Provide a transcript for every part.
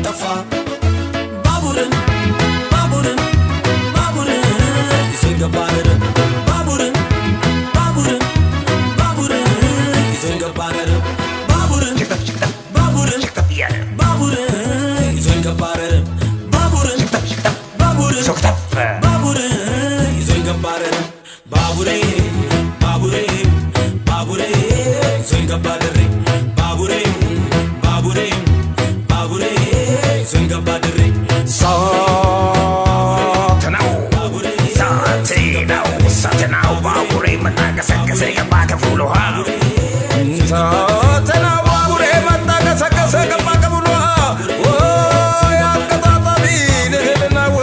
طفا بابورن بابورن بابورن يزنق بانرن بابورن بابورن بابورن يزنق بانرن بابورن بابورن بابورن يزنق بانرن بابورن بابورن بابورن يزنق بانرن بابوري بابوري بابوري يزنق بانرن بابوري بابوري بابوري يزنق بانرن ساتناو بابوري متاكسكسي باك فولوها ساتناو بابوري متاكسكسي باك فولوها يا قطاطبي نهلناو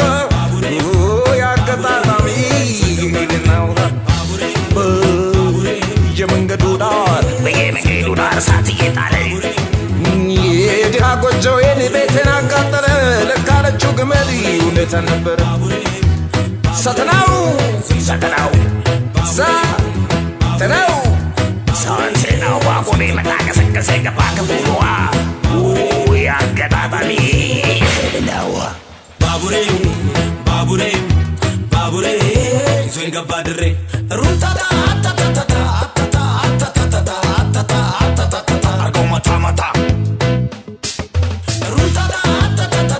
يا قطاطبي نهلناو يمنقدو دار ساتي يطالي يدها قجو يني بيتنا قطر لكالتشو قمدي ونتنبر ساتناو ساتناو ساتناو ساتناو بابوري متاكسكسي باك فولوها يا قطاطبي نهلناو بابوري بابوري بابوري زين قبادري روتا تا تا تا تا تا تا تا تا تا تا تا أرجو متا متا روتا تا تا تا تا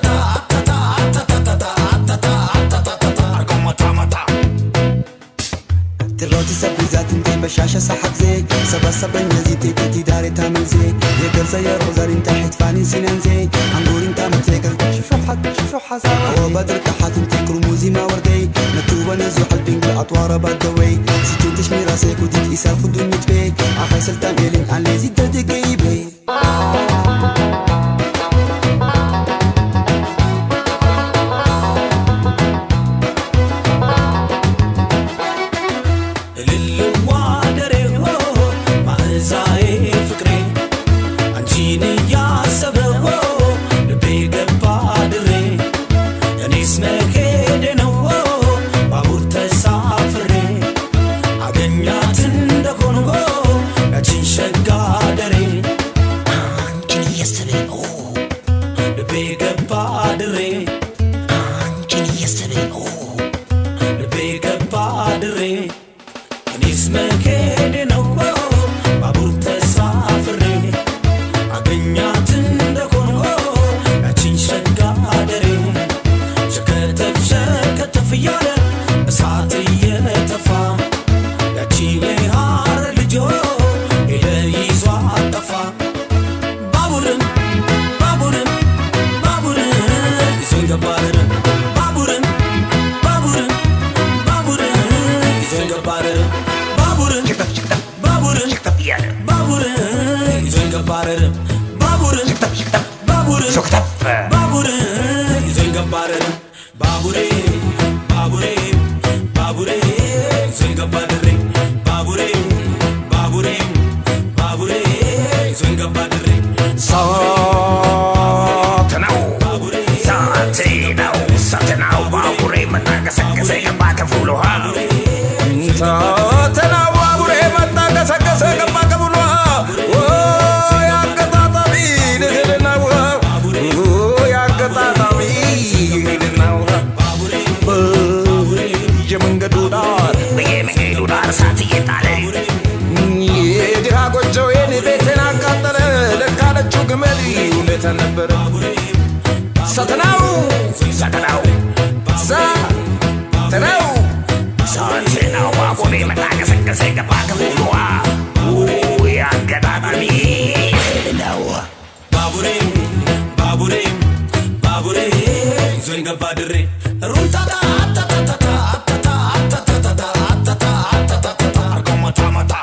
تا تا تا تا أرجو متا متا تروتي سبيزات انتي بشاشة صحك زي سبا سبا نزيتي تيتي داري تامل زي يقر زي روزار انت حتفاني سنان زي عنقور انت متيقر شوف حزاوة هو بدر كحات انتي كرموزي ما وردي نتوبة نزو حلبين بالأطوار بادوي سيتين تشمي راسيك وديت إسال خدو نتبي عخي سلطان إلين عن ليزي دردي قيبي ساتناو بابوري متاكسكسي باك فولوها ساتناو بابوري متاكسكسي باك فولوها يا قطاطبي نهلناو يا قطاطبي نهلناو يمنقدو دار ساتي يطالي يدها قجو يني بيتنا قطر لكالتشو قمدي ونتنبر ساتناو ساتناو ساتناو ساتناو بابوري متاكسكسي باك فولوها يا قطاطبي نهلناو بابوري بابوري بابوري زين قبادري روتا تا تا تا تا تا تا تا أرجو متا متا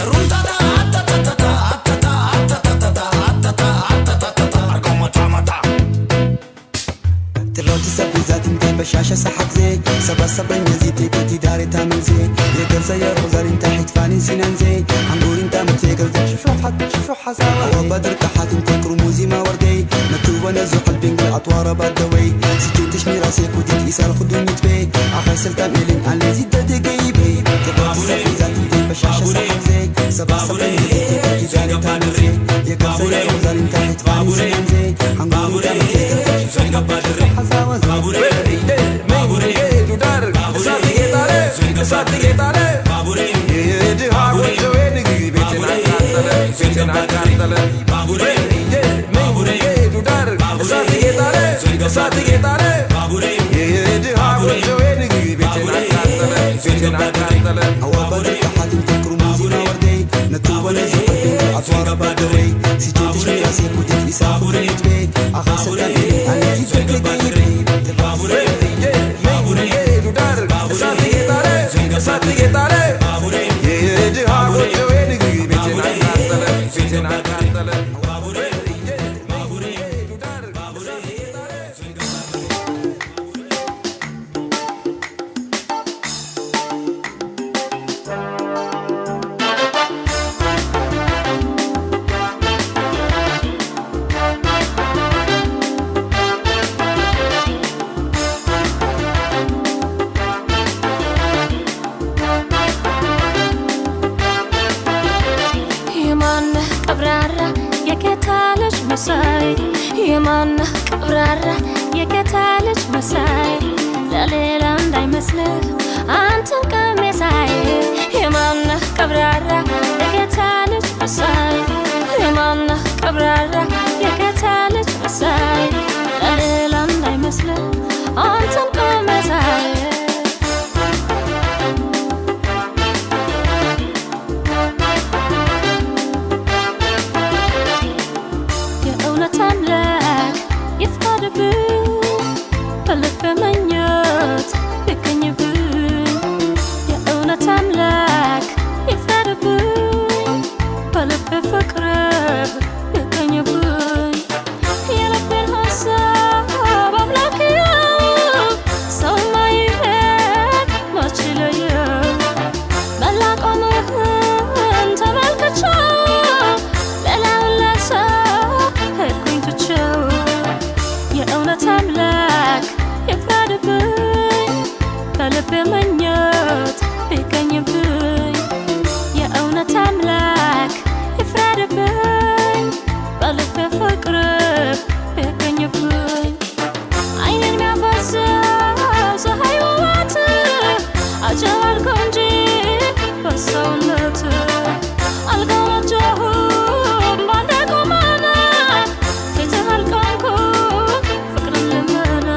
روتا تا تا تا تا تا أرجو متا متا تروتي سبيزات انتي بشاشة صحك زي سبا سبا نزيتي تيتي داري تامل زي يقر زي روزار انت حتفاني سنان زي عنقور انت متيقر شوف حزاوة هو بدر كحات انتي كرموزي ما وردي نتوبة نزو حلبين بالأطوار بادوي سيتين تشمي راسيك وديت إسال خدو نتبي عخي سلطان إلين عن ليزي دردي قيبي تروتي سبيزات انتي بشاشة صحك زي سبا سبا نزيتي تيتي داري تامل زي يقر زي روزار انت حتفاني سنان እሳት ጌታነ ባቡሬ የድሃ ጎጆዬን ቤቴን አቃጠለ ቤቴን አቃጠለ አዋባድ ቃሓትን ትክሩ ሙዚቃ ወርደይ ነቱበለ ዘፈርድን አትዋጋ ባደሬ ሲጀትሽ ራሴ ኩድት ኢሳቡሬ ትቤ አኸሰታን አንቲ ፍቅር ባቡሬ ዱዳር እሳት ጌታነ እሳት ጌታነ የድሃ ጎጆዬን ቤቴን አቃጠለ ቤቴን አቃጠለ መሳይ የማነህ ቀብራራ የጌታ ልጅ መሳይ ለሌላ እንዳይመስልህ አንተን ቀሜሳይ የማነህ ቀብራራ የጌታ ልጅ መሳይ የማነህ ቀብራራ የጌታ ልጅ መሳይ ለሌላ እንዳይመስልህ አንተን ቀሜሳይ በልብ መኞት ልገኝብኝ የእውነት አምላክ ይፍረድብኝ በልብ ፍቅርህ ልገኝብኝ የልቤን ሀሳብ አምላክ ያው ሰው ማይሄድ መች ለየው መላቆምህን ተመልክቼው ሌላውን ለሰው ሄድኩኝ ትቼው የእውነት አምላክ ይፍረድብኝ በልቤ መኞት ቢገኝብኝ የእውነት አምላክ ይፍረድብኝ በልቤ ፍቅርህ ቢገኝብኝ ዓይኔን የሚያፈስሰው ፀሐይ ውበትህ አጀብ አልከው እንጂ በሰውነትህ አልገባቸውም ባንዴ ቁመና ፊትህ አልቆምኩም ፍቅርን ልመና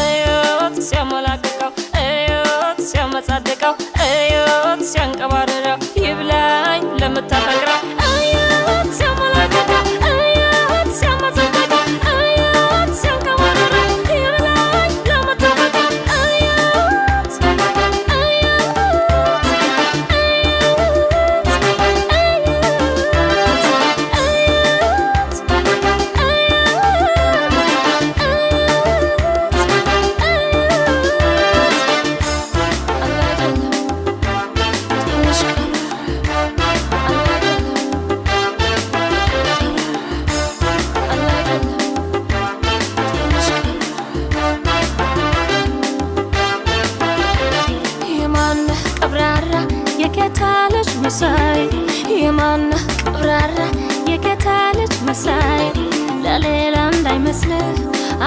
እዩት ሲያሞላቅቀው እዩት ሲያመጻድቀው እዩት ሲያንቀባርረው ይብላኝ ለምታፈቅረው እዩት ሲያሞላቅቀው እዩት ሲያመጻድቀው እዩት ሲያንቀባርረው ይብላኝ ለምታፈቅረው እዩት የማነህ ቀብራራ የጌታ ልጅ መሳይ የማነህ ቀብራራ የጌታ ልጅ መሳይ ለሌላ እንዳይመስልህ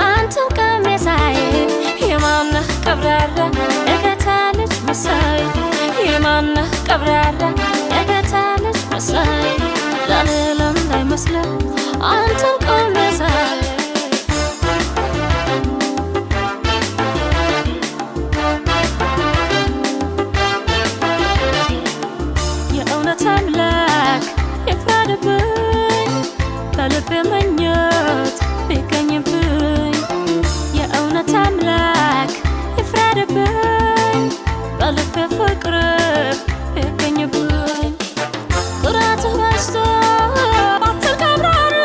አንተን ቀሜሳይ የማነህ ቀብራራ የጌታ ልጅ መሳይ የማነህ ቀብራራ የጌታ ልጅ መሳይ ለሌላ እንዳይመስልህ አንተን ቀሜሳይ የእውነት አምላክ ይፍረድብኝ በልቤ መኞት ቢገኝብኝ የእውነት አምላክ ይፍረድብኝ በልቤ ፍቅርህ ቢገኝብኝ ኩራትህ በዝቶ ባትል ቀብራራ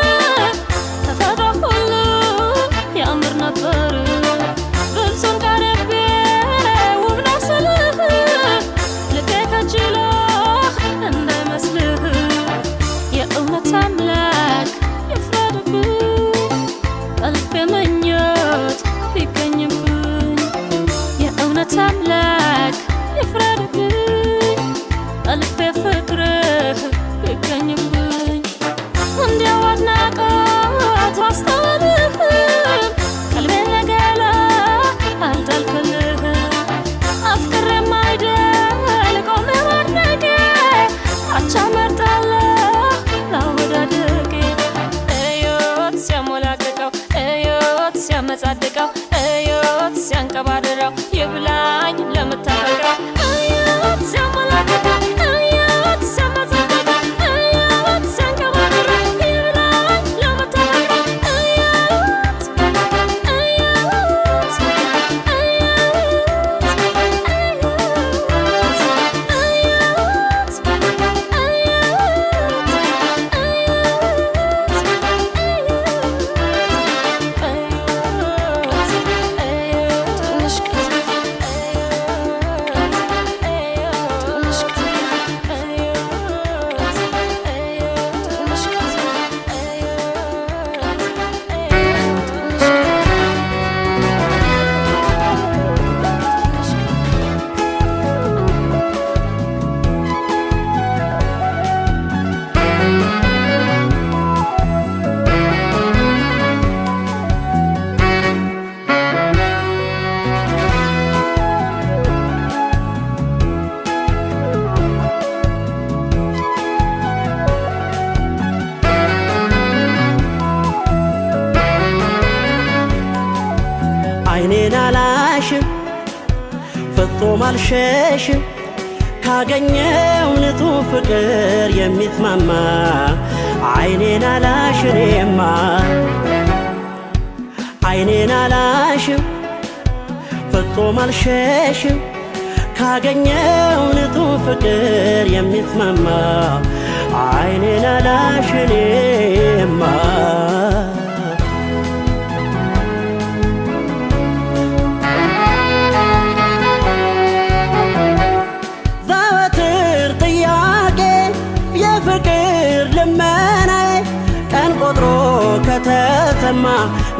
ሲያመጻድቀው እዮት ሲያንቀባርረው ይብላኝ ለምታፈቅረው እዮት ሲያመላክተው እዮት ሲያመጻድቀው እዮት ሲያንቀባርረው ይብላኝ ለምታፈቅረው እዮት እዮት አይኔን አላሽም ፍጹም አልሸሽም ካገኘው ንጹህ ፍቅር የሚስማማ አይኔን አላሽሬማ አይኔን አላሽም ፍጹም አልሸሽም ካገኘው ንጹህ ፍቅር የሚስማማ አይኔን አላሽሬማ ከተሰማ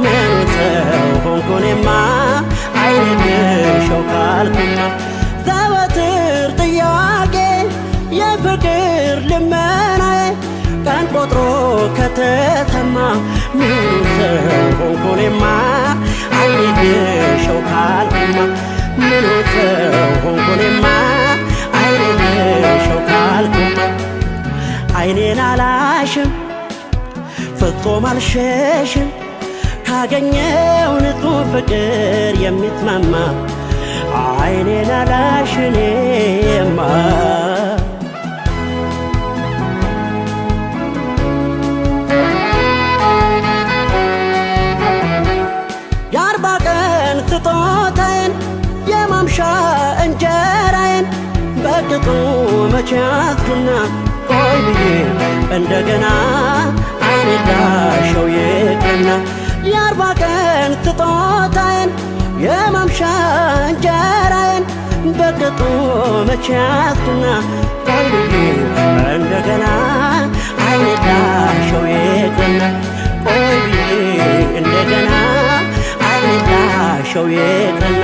ምን ሰው ሆንኩኔማ አይንሽው ካልኩማ ዘወትር ጥያቄ የፍቅር ልመናዬ ቀን ቆጥሮ ከተሰማ ምን ሰው ሆንኩኔማ አይንሽው ካልኩማ ምን ሰው ሆንኩኔማ አይንሽው ካልኩማ አይኔን አላሽም ፍጹም አልሸሽም ካገኘው ንጹህ ፍቅር የሚስማማ አይኔን አላሽኔማ የአርባ ቀን ስጦታዬን የማምሻ እንጀራዬን በቅጡ መቼ ያዝኩና ቆይ ብዬ እንደገና አይኔዳሸው ይቅርና የአርባ ቀን ስጦታዬን የማምሻ እንጀራዬን በቅጡ መቼ ያዝኩና ቆይ ብዬ እንደገና አይኔዳሸው ይቅርና ቆይ ብዬ እንደገና አይኔዳሸው ይቅርና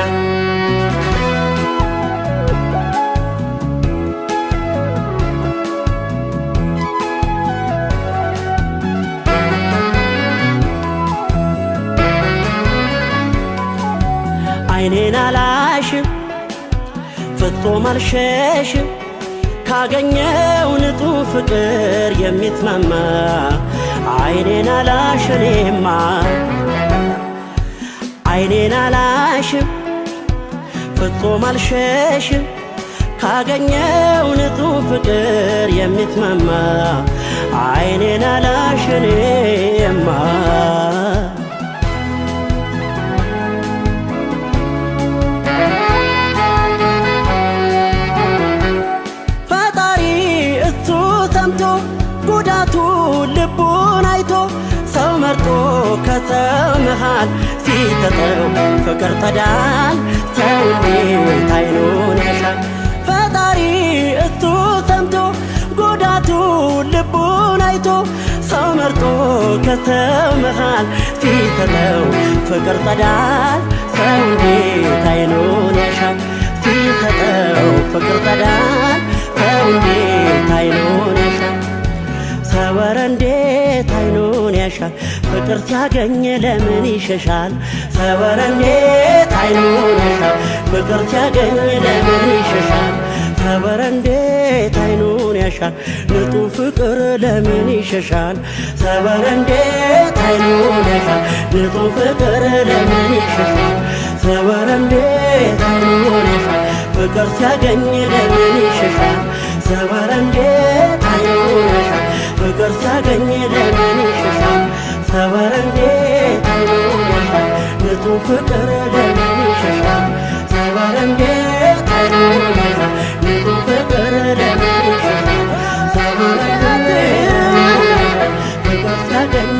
አይኔን አላሽም ፍጹም አልሸሽም ካገኘው ንጹህ ፍቅር የሚስማማ አይኔን አላሽኔማ አይኔን አላሽም ፍጹም አልሸሽም ካገኘው ንጹህ ፍቅር የሚስማማ አይኔን አላሽኔማ ጉዳቱ ልቡን አይቶ ሰው መርጦ ከሰው መሃል ሲተጠው ፍቅር ተዳል ሰው እንዴት አይኑን ያሻል ፈጣሪ እሱ ሰምቶ ጉዳቱ ልቡን አይቶ ሰው መርጦ ከሰው መሃል ሲተጠው ፍቅር ተዳል ሰው እንዴት አይኑን ያሻል ሲተጠው ፍቅር ተዳል ሰው እንዴት አይኑን ያሻል ሰወረ እንዴት አይኑን ያሻል ፍቅር ሲያገኝ ለምን ይሸሻል ሰወረ እንዴት አይኑን ያሻል ፍቅር ሲያገኝ ለምን ይሸሻል ሰወረ እንዴት አይኑን ያሻል ንጹህ ፍቅር ለምን ይሸሻል ሰወረ እንዴት አይኑን ያሻል ንጹህ ፍቅር ለምን ይሸሻል ሰወረ እንዴት አይኑን ያሻል ፍቅር ሲያገኝ ለምን ይሸሻል ሰወረ እንዴት አይኑን ያሻል ፍቅር ሲያገኝ ለምን ይሸሻል ሰወረ እንዴት አይኑን ያሻል ንጹህ ፍቅር ለምን ይሸሻል ሰወረ እንዴት አይኑን ያሻል ንጹህ ፍቅር ለምን ይሸሻል ሰወረ እንዴት ፍቅር ሲያገኝ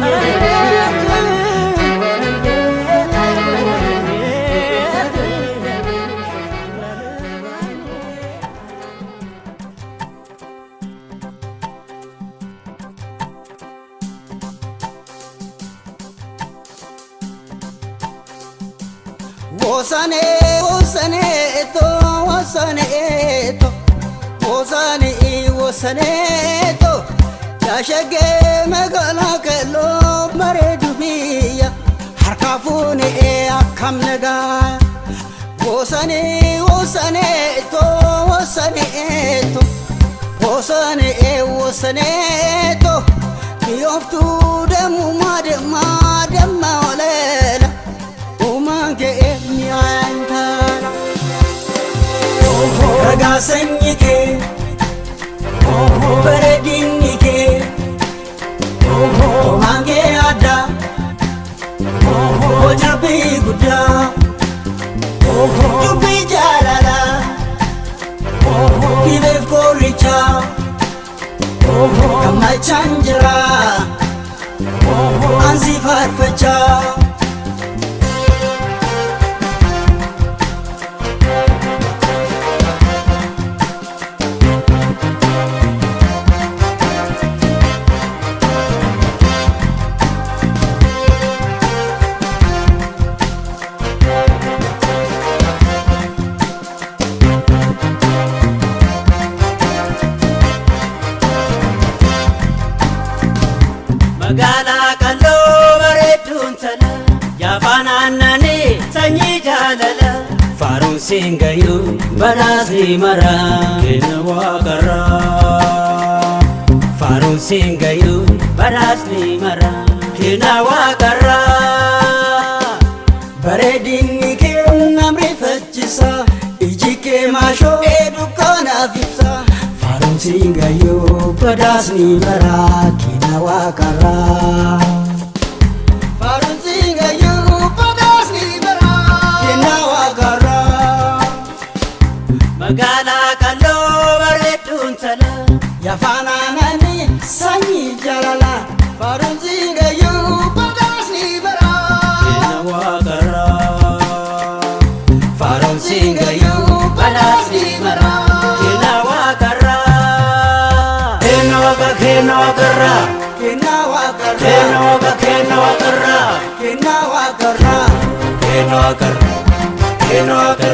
Osane, osane to, osane to, osane, osane to. Yashage magala kelo mare dubiya, harkafune akam naga. Osane, osane to, osane to, osane, osane to. Miyoftu demu madema dema olela. Ragasanike, Beredinike, Mange ada, Ojabi guda, Jubi jalala, Ive koricha, Kamai chanjra, Anzi farfacha. Magala kallo bareedduun tala yaafaanaannani sanyii jaalala faaruun siingayyuu badhaasni mara kenna waaqarraa faaruun siingayyuu badhaasni mara kenna waaqarraa bareedinni kee namni faccisa iji kee maashoo dukkaanaaf ibsa faaruun siingayyuu badhaasni mara kenna waaqarraa faaruun siingayyuu badhaasni mara kenna waaqarraa Magala kallo bareedduun tala yaafaanaannani sanyii jaalala faaruun siingayyuu badhaasni mara kenna waaqarraa faaruun siingayyuu badhaasni mara kenna waaqarraa kenna waaqarraa kenna waaqarraa kenna waaqarraa kenna waaqarraa kenna waaqarraa kenna waaqarraa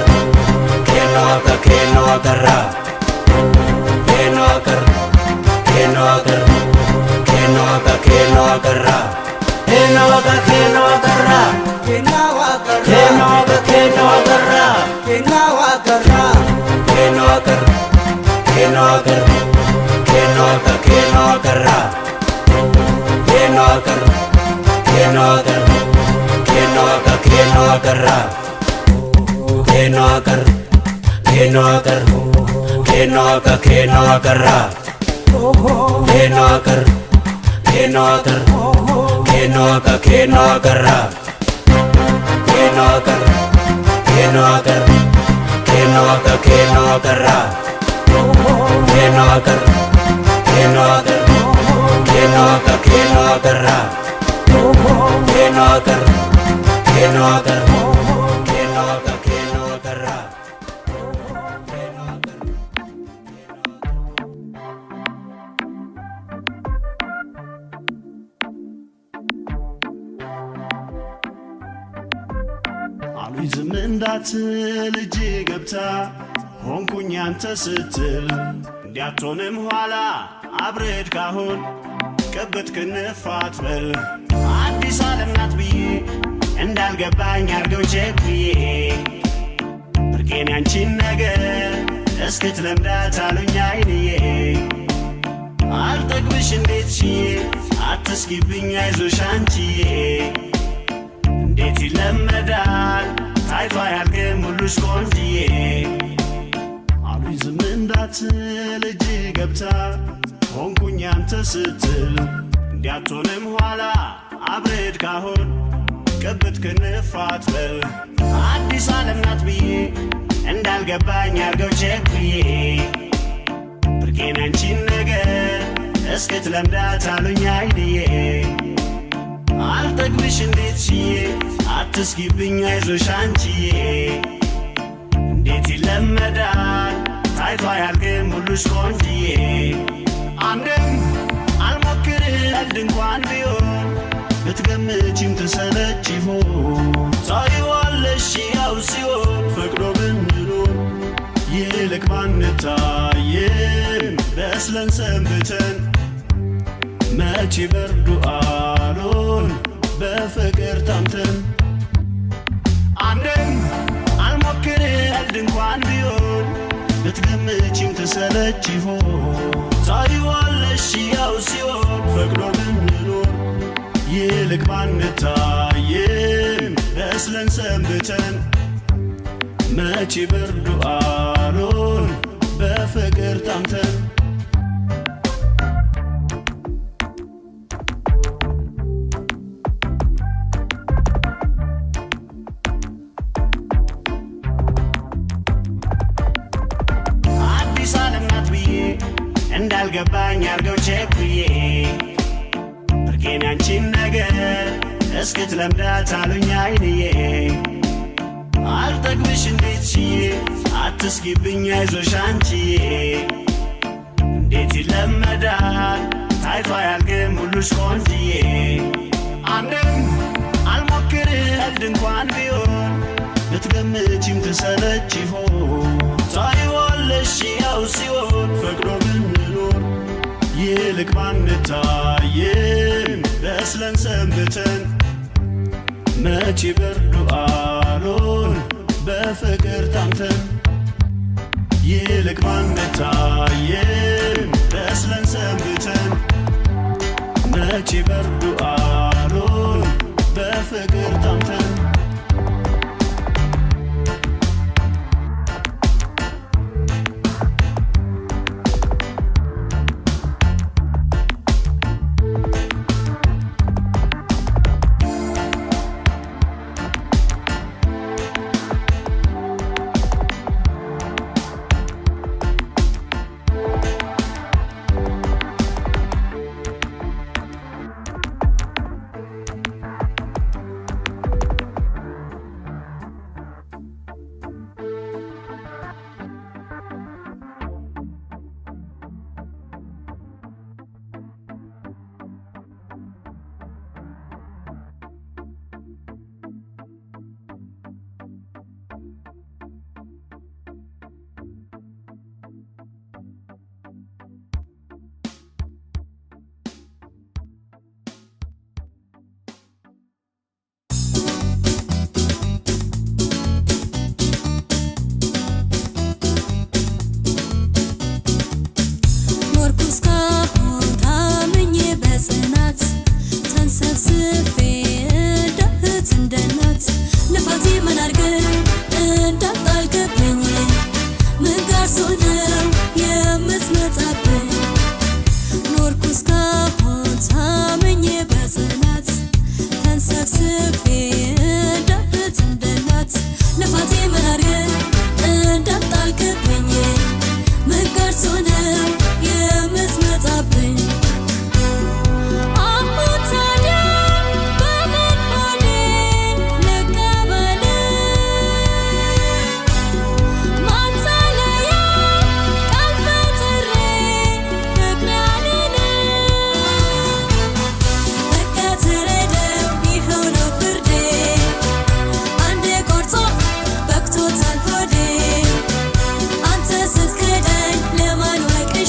አሉኝ ዝም እንዳትል እጅ ገብታ ሆንኩኝ አንተ ስትል እንዲያትሆንም ኋላ አብረድ ካሁን ቅብት ክንፍ አትበል አዲስ ዓለም ናት ብዬ እንዳልገባኝ አርገው ቸኩዬ ብርቄን ያንቺን ነገር እስክትለምዳት አሉኝ አይንዬ አልጠግብሽ እንዴት ሽዬ አትስጊብኝ አይዞሽ አንቺዬ ሙሉሽ ቆንጅዬ አሉኝ ዝም እንዳትል እጅ ገብታ ሆንኩኝ አንተ ስትል እንዲያትሆንም ኋላ አብረድ ካሁን ቅብት ክንፋት በል አዲስ ዓለም ናት ብዬ እንዳልገባኝ አርገው ቸኩዬ ብርቄን አንቺን ነገር እስክትለምዳት አሉኝ አይንዬ አልጠግብሽ እንዴት ሽዬ አትስጊብኝ አይዞሽ አንቺዬ እንዴት ይለመዳል ታይቶ አያልቅም ሁሉሽ ቆንጅዬ አንድም አልሞክር ቀልድ እንኳን ቢሆን ብትገምቺም ትሰለች ይሆን ታይዋለሽ ያው ሲሆን ፈቅዶ ብንኖር ይልቅ ባንታየም በስለን ሰንብተን መቼ በርዱ አሎን በፍቅር ታምተን አንድም አልሞክር ቀልድ እንኳን ቢሆን ብትገምቺም ትሰለች ይሆን ታይዋለሽ ያው ሲሆን ፈቅዶ ብንኖር ይልቅ ባንታየም በስለን ሰንብተን መቼ በርዱ አሎን በፍቅር ታምተን አዲስ ዓለም ናት ብዬ እንዳልገባኝ አርገው ቸኩዬ ብርቄን አንቺን ነገር እስክትለምዳት አሉኝ አይንዬ አልጠግብሽ እንዴት ሽዬ አትስጊብኝ አይዞሽ አንቺዬ እንዴት ይለመዳል ታይቶ አያልቅም ሁሉሽ ቆንጅዬ አንድም አልሞክር ቀልድ እንኳን ቢሆን ብትገምቺም ትሰለች ይሆን ታይዋለሽ ያው ሲሆን ፈቅዶ ብንኖር ይልቅ ባንታየም በስለን ሰንብተን መቼ በርዱ አሎን በፍቅር ታምተን ይልቅ ባንታየም በስለን ሰንብተን መቼ በርዱ አሎን በፍቅር ታምተን Antes es que den le mano a que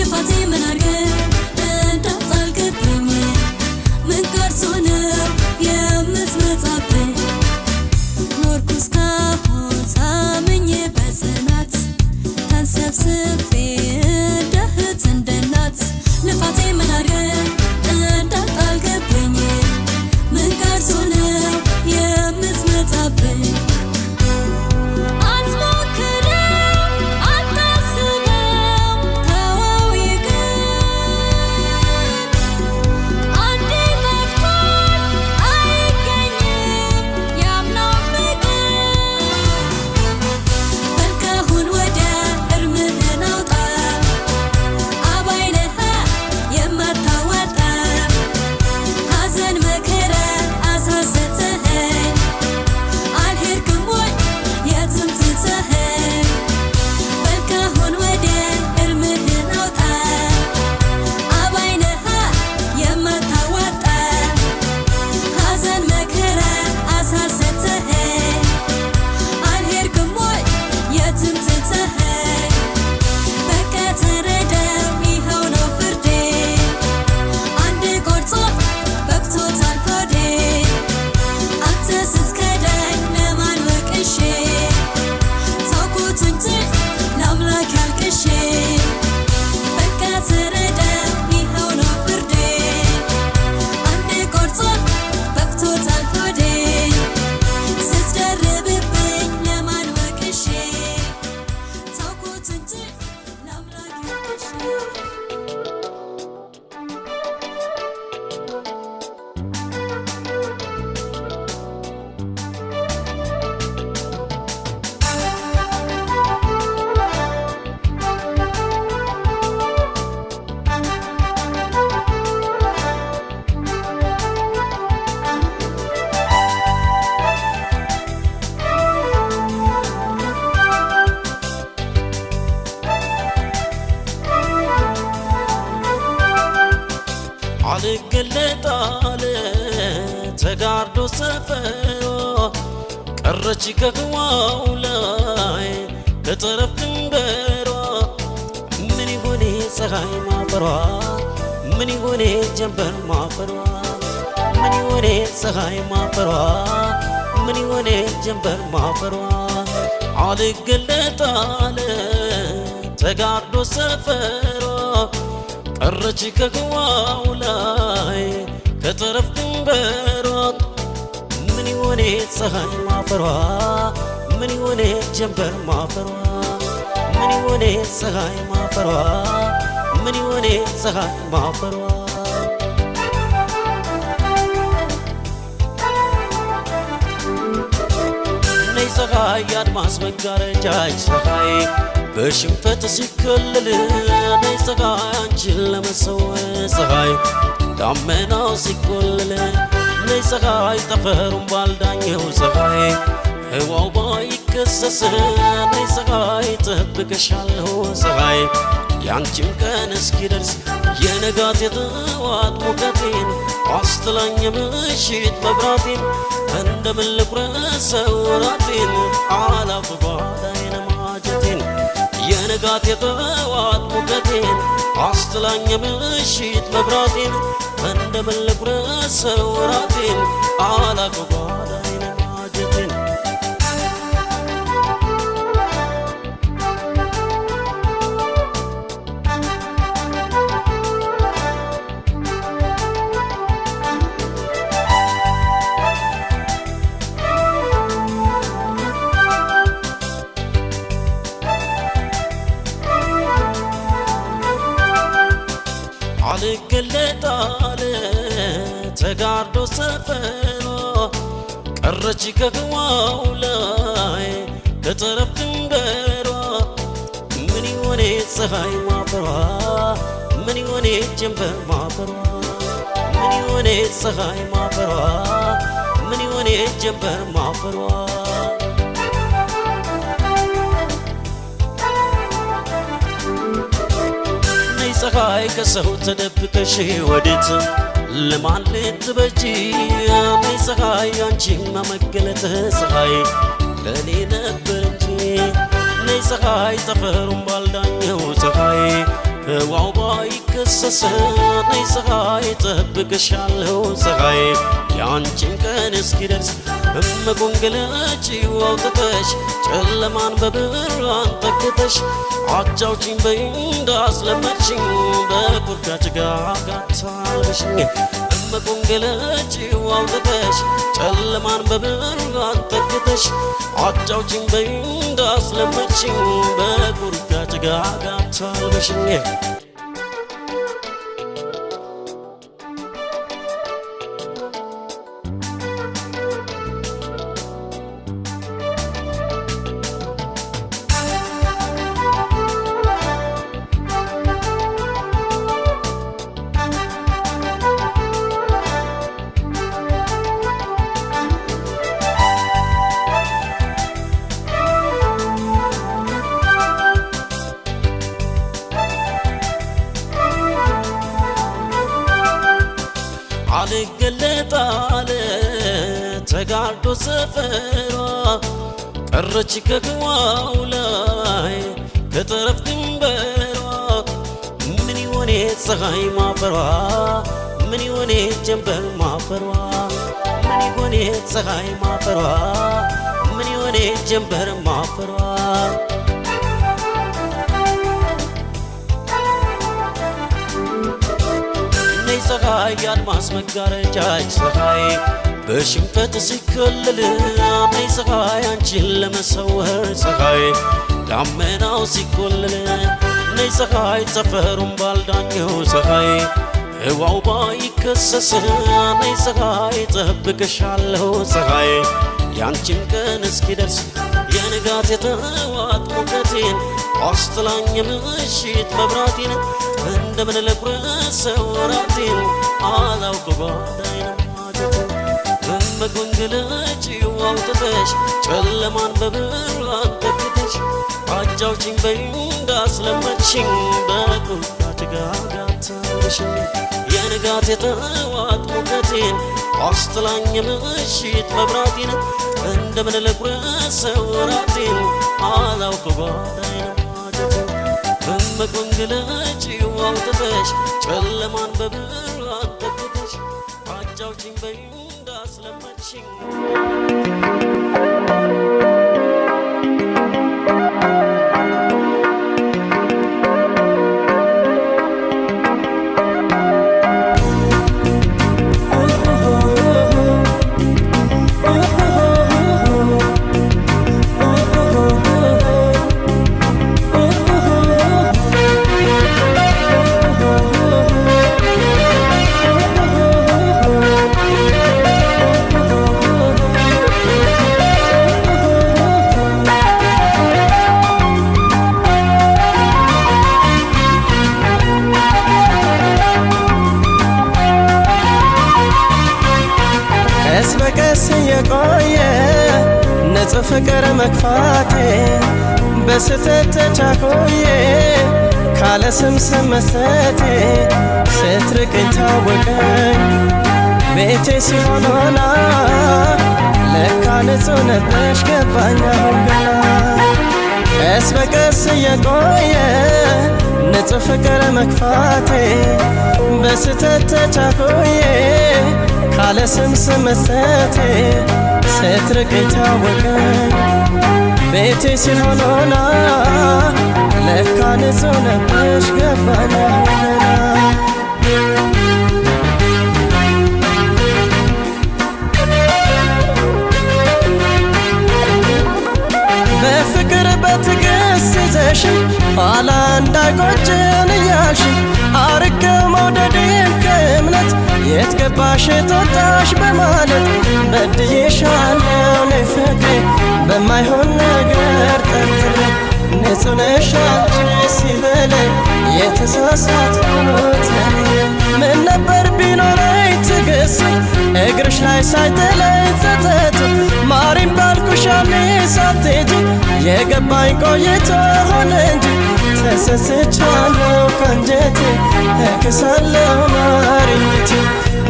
ልፋቴ ምን አድርገ እንዳጣልክብኝ ምን ቀርቶ ነው የምትመጣብኝ ኖርኩ እስካሁን ታምኜ በጽናት ተንሰብስቤ እንደ እህት እንደ እናት ልፋቴ ምን አድርገ እንዳጣልክብኝ ምን ቀርቶ ነው የምትመጣብኝ አልገለጣለ ተጋርዶ ሰፈሮ ቀረች ከህዋው ላይ ከጠረፍ ድንበሯ ምን ይሆን ፀሐይ ማፈሯ ምን ይሆን ጀንበር ማፈሯ ምን ይሆን ፀሐይ ማፈሯ ምን ይሆን ጀንበር ማፈሯ አልገለጣለ ተጋርዶ ሰፈሮ ቀረች ከህዋው ላይ ከጠረፍ ድንበሯ ምን ይሆን ፀሐይ ማፈሯ ምን ይሆን ጀንበር ማፈሯ ምን ይሆን ፀሐይ ማፈሯ ምን ይሆን ፀሐይ ማፈሯ ነይ ፀሐይ አድማስ መጋረጃች ፀሐይ በሽንፈት ሲከለል ነይ ፀሐይ አንቺን ለመሰወር ፀሐይ ዳመናው ሲቆለል ነይ ፀሐይ ጠፈሩን ባልዳኘው ፀሐይ ህዋው ባይከሰስ ነይ ፀሐይ ጠብቀሻለሁ ፀሐይ ያንቺም ቀን እስኪደርስ የነጋት የጠዋት ሙቀቴን አስትላኝ ምሽት መብራቴን እንደምን ልቁረሰው ራቴን አላፍ ጓዳዬን ማጀቴን የነጋት የጠዋት ሙቀቴን አስትላኝ ምሽት መብራቴን እንደምን ልቁረሰው ራቴን አላፍ ጓዳዬን ማጀቴን አልገለጣለ ተጋርዶ ሰፈሮ ቀረች ከህዋው ላይ ከጠረፍ ድንበሯ ምን ይሆን ፀሐይ ማፈሯ ምን ይሆን ጀንበር ማፈሯ ምን ይሆን ፀሐይ ማፈሯ ምን ይሆን ጀንበር ማፈሯ ፀሐይ ከሰው ተደብቀሽ ወዴት ለማን ልትበጂ ነይ ፀሐይ አንቺን መገለጥ ፀሐይ ለኔ ነበር እንጂ ነይ ፀሐይ ጠፈሩን ባልዳኘው ፀሐይ ህዋው ባይከሰስ ነይ ፀሐይ ጠብቅሻለሁ ፀሐይ ያንቺን ቀን እስኪደርስ እመጎንገለጪው አውጥተሽ ጨለማን በብርሃን ተክተሽ አጫውቺኝ በይ እንዳስለመድሽኝ በቁርዳ ጭጋግ አታልበሽኝ እመጎንገለጪው አውጥተሽ ጨለማን በብርሃን ተክተሽ አጫውቺኝ በይ እንዳስለመድሽኝ በቁርዳ ጭጋግ አታልበሽኝ አልገለጣለ ተጋርዶ ሰፈሯ ቀረች ከግዋው ላይ ከጠረፍ ድንበሯ ምን ይሆኔ ፀሐይ ማፈሯ ምን ይሆኔ ጀንበር ማፈሯ ምን ይሆኔ ፀሐይ ማፈሯ ምን ይሆኔ ጀንበር ማፈሯ ፀሐይ አድማስ መጋረጃች ፀሐይ በሽንፈት ሲከለል ነይ ፀሐይ አንቺን ለመሰወር ፀሐይ ዳመናው ሲቆለል ነይ ፀሐይ ጠፈሩን ባልዳኘው ፀሐይ ህዋው ባይከሰስ ነይ ፀሐይ ጠብቅሻለሁ ፀሐይ ያንቺን ቀን እስኪደርስ የንጋት የተዋት ሙቀቴን አስጥላኝ ምሽት መብራቴን እንደምን ለቁረሰው ራቴን አላውቅ ጓዳዬን ማጀቴን እመጎንገለጪው አውጥተሽ ጨለማን በብርሃን ተክተሽ አጫውቺኝ በይ እንዳስለመድሽኝ በቁርዳ ጭጋግ አታልበሽኝ የንጋት የተዋት ሙቀቴን አስጥላኝ ምሽት መብራቴን እንደምን ለቁረሰው ራቴን አላውቅ ጓዳዬን ማጀቴን እመጎንገለጪው አውጥተሽ ጨለማን በብርሃን ተክተሽ አጫውቺኝ በይ እንዳስለመድሽኝ ፍቅር መክፋቴ በስተት ተቻኮዬ ካለ ስም መስጠቴ ስትርቀኝ ታወቀኝ ቤቴ ሲሆን ሆና ለካ ንጹህ ነበርሽ ገባኝ አሁን ገና ቀስ በቀስ እየቆየ ንጹህ ፍቅር መክፋቴ በስተት ተቻኮዬ ካለ ስም መስጠቴ ስትርቀኝ ታወቀኝ ቤቴ ሲሆን ሆና ለካ ንጹህ ነበርሽ ገባኝ አሁን በፍቅር በትዕግስት ይዘሽ ኋላ እንዳይቆጭን እያልሽ አርቄው መውደዴን ከእምነት የት ገባሽ ተወጣሽ በማለት በድዬሻለሁ ነይ ፍቅሬ በማይሆን ነገር ጠርጥሬ ንጹህ ነሽ አንቺ ሲበለኝ የተሳሳትኩት ምን ነበር ቢኖረኝ ትዕግስት እግርሽ ላይ ሳይጥለኝ ጸጸት ማሪም ባልኩሽ ያኔ ሳትሄጂ የገባኝ ቆይቶ ሆነ እንጂ ተሰስቻለሁ ከአንጀቴ እክሳለሁ ማሪኝቴ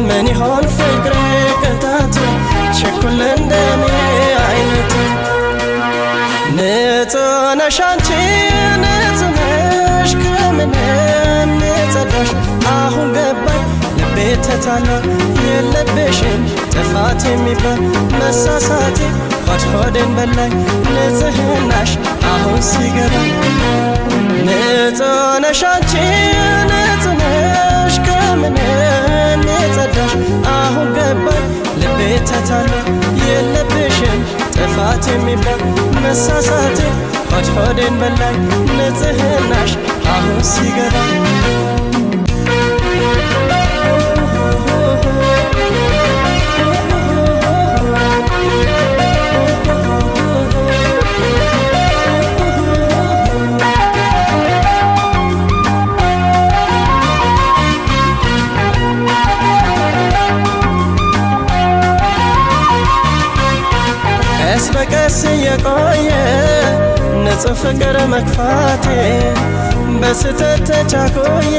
ምን ይሆን ፍቅሬ ቅጣቱ ችኩል እንደኔ አይነቱ ንጹህ ነሽ አንቺ ንጹህ ነሽ ከምንም ተታለው የለብሽም ጥፋት የሚባል መሳሳቴ ሆዴን በላኝ ንጽህናሽ አሁን ሲገባ ንጹህ ነሽ አንቺ ንጹህ ነሽ ከምንም የጸዳሽ አሁን ገባኝ ልቤ ተታለው የለብሽም ጥፋት የሚባል መሳሳቴ ሆዴን በላኝ ንጽህናሽ አሁን ሲገባ ቀስ በቀስ የቆየ ንጹህ ፍቅር መክፋቴ በስተት ተቻኮዬ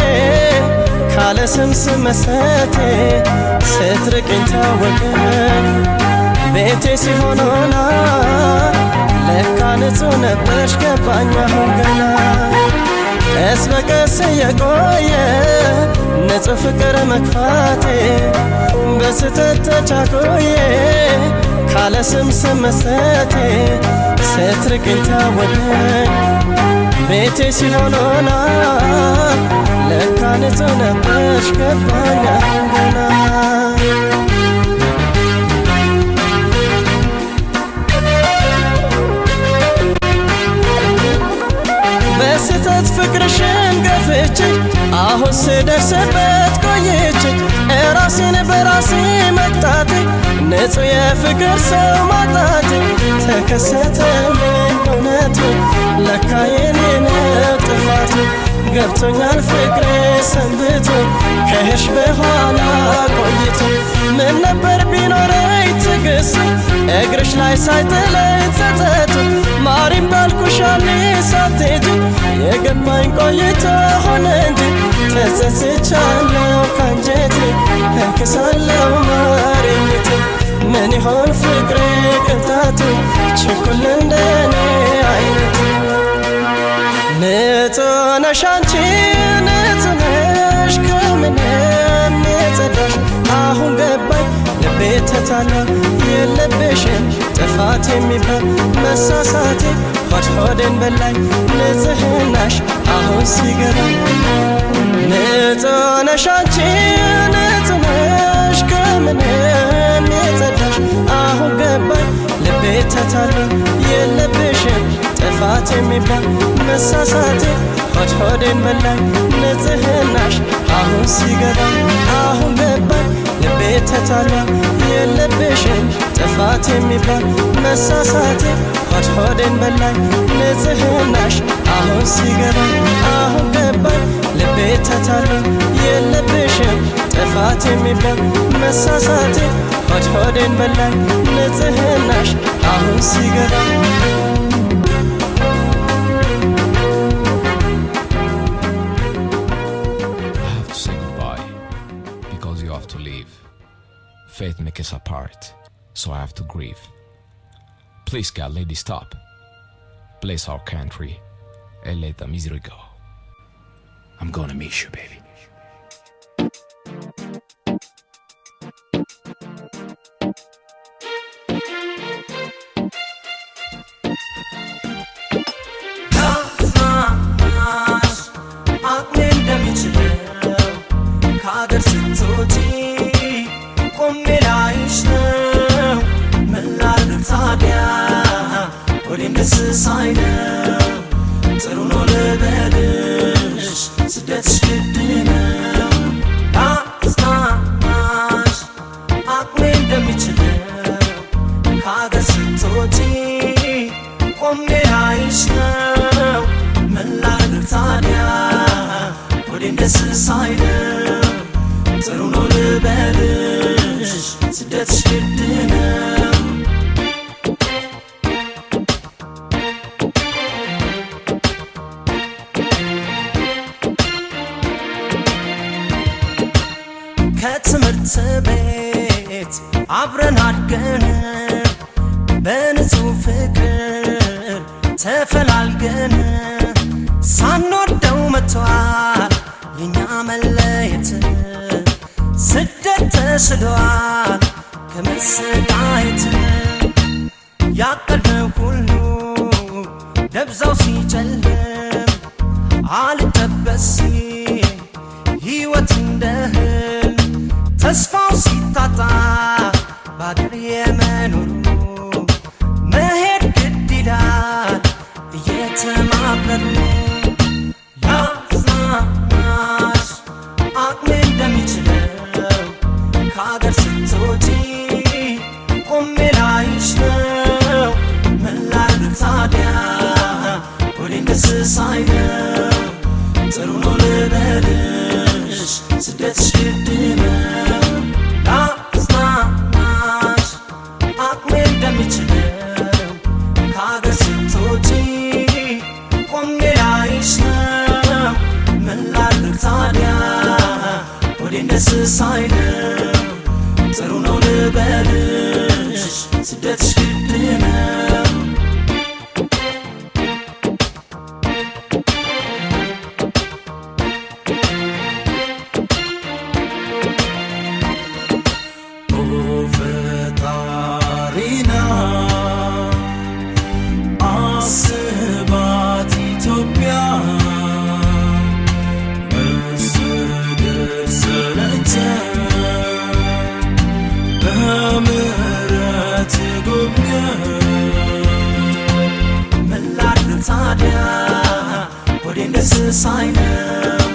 ካለ ስም መስጠቴ ስትርቅኝ ታወቀኝ ቤቴ ሲሆን ሆና ለካ ንጹህ ነበርሽ ገባኝ አሁን ገና ቀስ በቀስ የቆየ ንጹህ ፍቅር መክፋቴ በስተት ተቻኮዬ ካለ ስም መስጠቴ ስትርቅኝ ታወቀኝ ቤቴ ሲሆን ሆና ለካ ንጹህ ነበርሽ ገባኝ አሁን ገና በስተት ፍቅርሽን ገፍቼ አሁን ስደርስበት ቆይቼ ራሴን በራሴ መቅጣቴ ንጹህ የፍቅር ሰው ማጣቴ ተከሰተልኝ እውነቱ ለካ የኔ ነው ጥፋቱ ገብቶኛል ፍቅሬ ሰንብቶ ከሄድሽ በኋላ ቆይቶ ምን ነበር ቢኖረኝ ትዕግስት እግርሽ ላይ ሳይጥለኝ ጸጸቱ ማሪም ባልኩሽ ያኔ ሳትሄጂ የገባኝ ቆይቶ ሆነ እንጂ ተጸጽቻለሁ ካንጀቴ እክሳለሁ ማሪኝቴ ምን ይሆን ፍቅሬ ቅጣቱ ችኩል እንደኔ አይነቱ ንጹህ ነሽ አንቺ ንጹህ ነሽ ከምንም የጸዳሽ አሁን ገባኝ ልቤ ተታለው የለብሽም ጥፋት የሚባል መሳሳቴ ሆዴን በላኝ ንጽህናሽ አሁን ሲገባ ንጹህ ነሽ አንቺ ንጹህ ነሽ ከምንም የጸዳሽ አሁን ገባኝ ልቤ ተታለው የለብሽም ጥፋት የሚባል መሳሳቴ ሆዴን በላኝ ንጽህናሽ አሁን ሲገባ አሁን ገባኝ ልቤ ተታለው የለብሽም ጥፋት የሚባል መሳሳቴ ሆዴን በላኝ ንጽህናሽ አሁን ሲገባ አሁን ገባኝ ልቤ ተታለው የለብሽም ጥፋት የሚባል መሳሳቴ ሆዴን በላኝ ንጽህናሽ አሁን ሲገባ Fate make us apart, so I have to grieve. Please God, lady, stop. Bless our country and let the misery go. I'm gonna miss you, baby. ከትምህርት ቤት አብረን አድገን በንጹህ ፍቅር ተፈላልገን ሳንወደው መጥቷል የኛ መለየት ስደት ተስሏል ከመሰቃየት ያቀደው ሁሉ ደብዛው ሲጨልም አልጠበስ ሕይወት እንደህል ተስፋው ሲታጣ ባገር የመኖሩ መሄድ ግድ ይላል እየተማረሩ ላጽናናሽ አቅሜ እንደሚችለው ከአገር ስትወጪ ቆሜ ላይሽ ነው ምን ላድርግ ታዲያ ወዴን ደስ ሳይለው ጥሩ ነው ልበልሽ ስደትሽ ግድ ነው ላጽናናሽ አቅሜ እንደሚችለው ከአገር ስትወጪ ቆሜ ላይሽ ነው ምን ላድርግ ታዲያ ወዴን ደስ ሳይለው ጥሩ ነው ልበልሽ ስደትሽ ግድ ነው ፈጣሪና አስባት ኢትዮጵያ መሰደድ ሰለቸን በምህረት ጎብኘን ምን ላድርግ ታዲያ ወዴን ደስ ሳይለው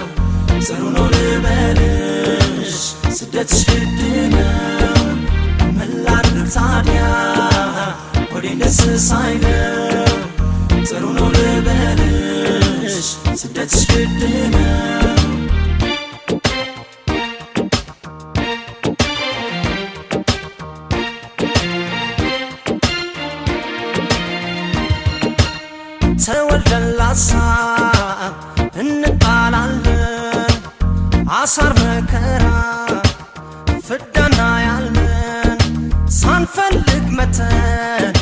ጥሩ ነው ልበልሽ ስደትሽ ግድ ነው ምን ላድርግ ታዲያ ወዴን ደስ ሳይለው ጥሩ ነው ልበልሽ ስደትሽ ግድ ነው ተወልደን ላሳብ እንጣላለን አሳር መከራ ፍዳና ያለን ሳንፈልግ መተን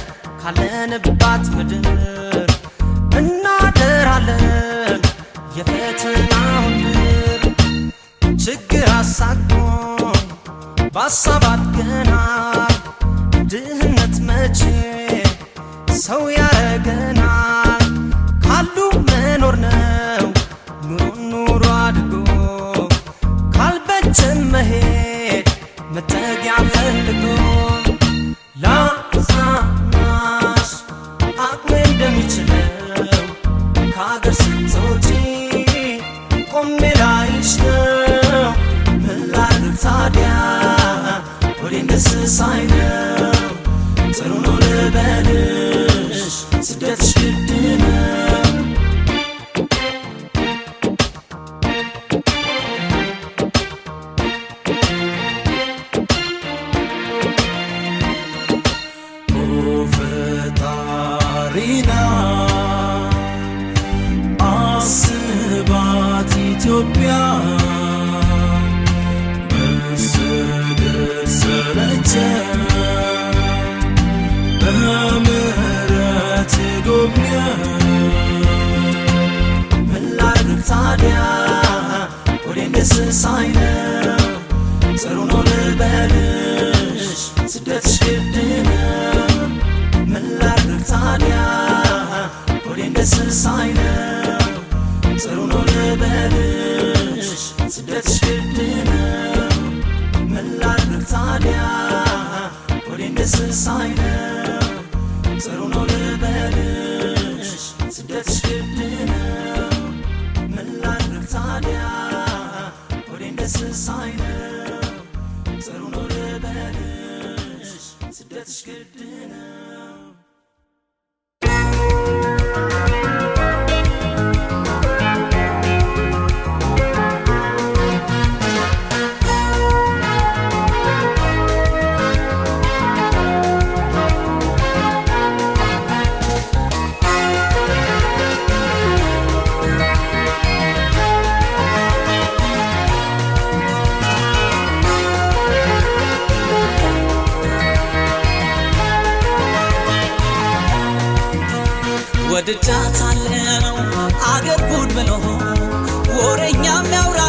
ካለንባት ምድር እናደራለን የፈተናውን ድር ችግር አሳቅቶን በሀሳብ አድገናል ድህነት መቼ ሰው ያረገናል ካሉ መኖር ነው ኑሮ አድጎ ካልበጀን መሄድ መጠጊያ ፈልጎ ላጽናናሽ አቅሜ እንደሚችለው ከአገር ስትወጪ ቆሜ ላይሽ ነው ምን ላድርግ ታዲያ ወዴን ደስ ሳይለው ጥሩ ነው ልበልሽ ስደትሽ ግድ ነው ፈጣሪና አስባት ኢትዮጵያ መሰደድ ሰለቸን በምህረት ጎብኘን ምን ላድርግ ታዲያ ወዴን ደስ ሳይለው ጥሩ ነው ልበልሽ ስደትሽ ግድ ነው ምን ላድርግ ታዲያ ወዴን ደስ ሳይለው ጥሩ ነው ልበልሽ ስደትሽ ግድ ነው ምን ላድርግ ታዲያ ወዴን ደስ ሳይለው ጥሩ ነው ልበልሽ ስደትሽ ግድ ነው ምን ላድርግ ታዲያ ወዴን ደስ ሳይለው ጥሩ ነው ልበልሽ ስደትሽ ግድ ነው ወድጃታለው አገር ጉድ ብሎ ወሬኛ የሚያውራ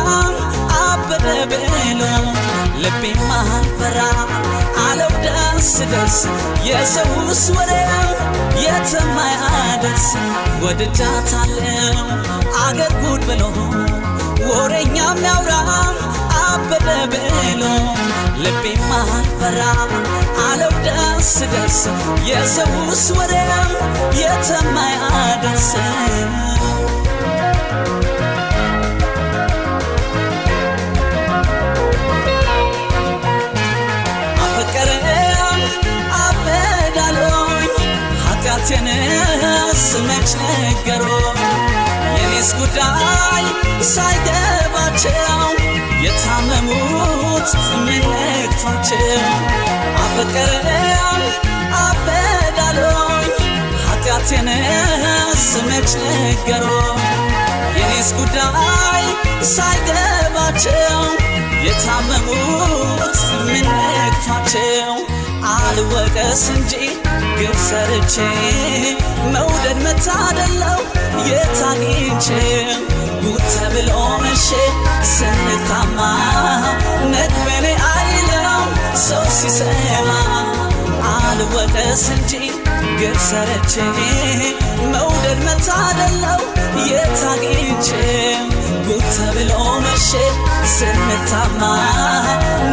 አበደ ብሎ ልቤማ አልፈራ አለው ደስ ደስ የሰውስ ወሬው የትም አያደርስ ወድጃታለው አገር ጉድ ብሎ ወሬኛም ያውራ አበደ ብሎ ልቤማ አልፈራ አለው ደስ ደስ የሰውስ ወሬው የትም አያደርስ ኃጢአቴንስ መች ነገሮ የኔስ ጉዳይ ሳይገባቸው የታመሙት ምን ነክቷቸው አፈቀረም አበዳሎኝ ኃጢአቴንስ መች ነገሮ የኔስ ጉዳይ ሳይገባቸው የታመሙት ምን ነክቷቸው አልወቀስ እንጂ ግፍ ሰርቼ መውደድ መታደለው የታግኝቼ ጉድ ተብሎ መሼ ስንታማ ነግበኔ አይለው ሰው ሲሰማ አልወቀስ እንጂ ግፍ ሰርቼ መውደድ መታደለው የታግኝቼ ጉድ ተብሎ መሼ ስንታማ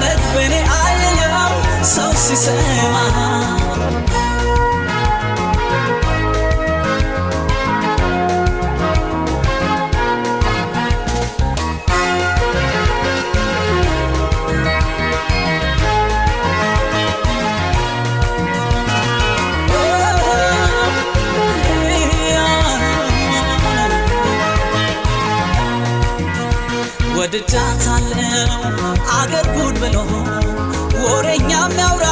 ነግበኔ አይለው ሰው ሲሰማ ወድጃታለው አገር ጉድ ብሎ ወሬኛም ያውራ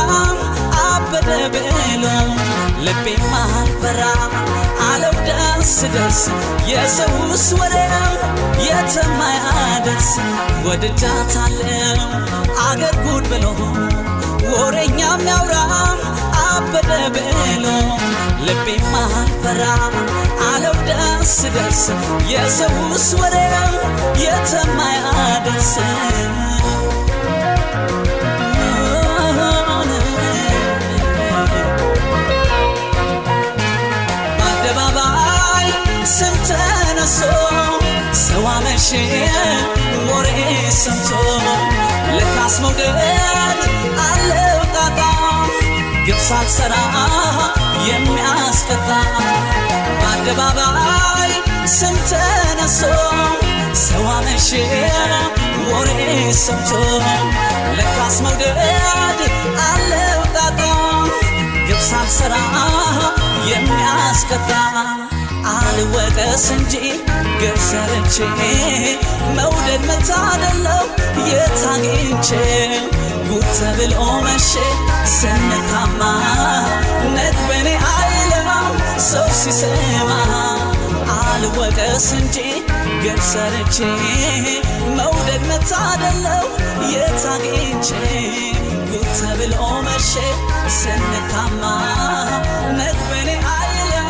አበደ ብሎ ልቤማ አልፈራ አለው ደስ ደስ የሰውስ ወሬው የትም አያደርስ ወድጃታለው አገር ጉድ ብሎ ወሬኛም ያውራ አበደ ብሎ ልቤማ አልፈራ አለው ደስ ደስ የሰውስ ወሬው የትም አያደርስ በአደባባይ ስም ተነሶ ሰው አመሼ ወሬ ሰምቶ ለካስ መውደድ አለው ጣጣ ግፍ ሳልሰራ የሚያስቀጣ በአደባባይ ስም ተነሶ ሰው አመሼ ወሬ ሰምቶ ለካስ መውደድ አለው ጣጣ ግፍ ሳልሰራ የሚያስቀጣ አልወቀስ እንጂ ግፍ ሰርቼ መውደድ መታደለው የታግኝቼ ጉድ ተብሎ መሼ ስንታማ ነግበኔ አይለው ሰው ሲሰማ አልወቀስ እንጂ ግፍ ሰርቼ መውደድ መታደለው የታግኝቼ ጉድ ተብሎ መሼ ስንታማ ነግበኔ አይለው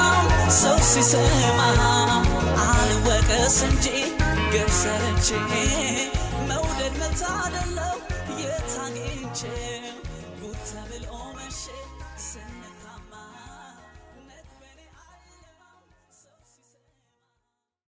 ሰው ሲሰማ አልወቀስ እንጂ ግፍ ሰርቼ መውደድ መታደለው የታግኝቼ ጉድ ተብሎ መሼ